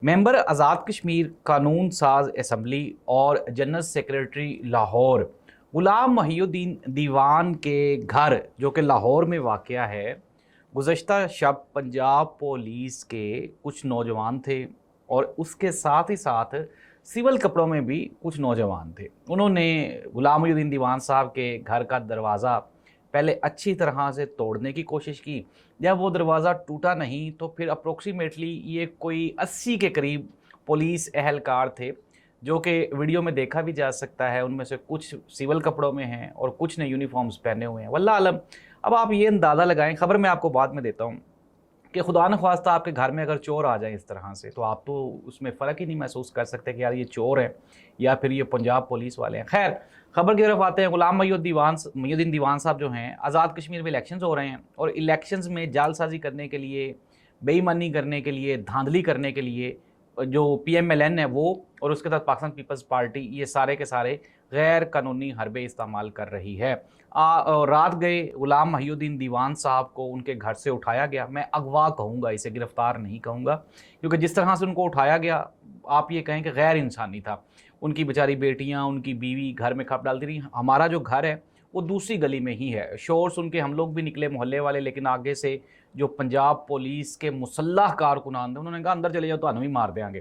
Member Azad Kashmir कानून साज assembly और जनरल सेक्रेटरी लाहौर गुलाम मोहिउद्दीन दीवान के घर जो कि लाहौर में वाक़या है, गुज़श्ता शब पंजाब पुलिस के कुछ नौजवान थे और उसके साथ ही साथ सिविल कपड़ों में भी कुछ नौजवान थे। उन्होंने गुलाम मोहिउद्दीन दीवान साहब के घर का दरवाज़ा पहले अच्छी तरह से तोड़ने की कोशिश की। जब वो दरवाज़ा टूटा नहीं तो फिर अप्रोक्सीमेटली ये कोई 80 के करीब पुलिस एहलकार थे, जो कि वीडियो में देखा भी जा सकता है। उनमें से कुछ सिविल कपड़ों में हैं और कुछ ने यूनिफॉर्म्स पहने हुए हैं, वल्लाह आलम। अब आप ये अंदाज़ा लगाएं, खबर मैं आपको बाद में देता हूँ, कि खुदा न ख्वास्ता आपके घर में अगर चोर आ जाए इस तरह से, तो आप तो उसमें फ़र्क ही नहीं महसूस कर सकते कि यार ये चोर हैं या फिर ये पंजाब पुलिस वाले हैं। खैर, खबर की तरफ आते हैं। गुलाम मोहिउद्दीन दीवान साहब जो हैं, आज़ाद कश्मीर में इलेक्शंस हो रहे हैं और इलेक्शंस में जालसाजी करने के लिए, बेईमानी करने के लिए, धांधली करने के लिए जो PMLN है वो और उसके साथ पाकिस्तान पीपल्स पार्टी, ये सारे के सारे गैर कानूनी हरबे इस्तेमाल कर रही है। रात गए गुलाम मोहिउद्दीन दीवान साहब को उनके घर से उठाया गया। मैं अगवा कहूँगा, इसे गिरफ़्तार नहीं कहूँगा, क्योंकि जिस तरह से उनको उठाया गया, आप ये कहें कि गैर इंसानी था। उनकी बेचारी बेटियाँ, उनकी बीवी घर में खप डालती रही। हमारा जो घर है वो दूसरी गली में ही है। शोर सुन के हम लोग भी निकले, मोहल्ले वाले, लेकिन आगे से जो पंजाब पुलिस के मुसल्लह कारकुनान थे, उन्होंने कहा अंदर चले जाओ, तो हमें भी मार देंगे।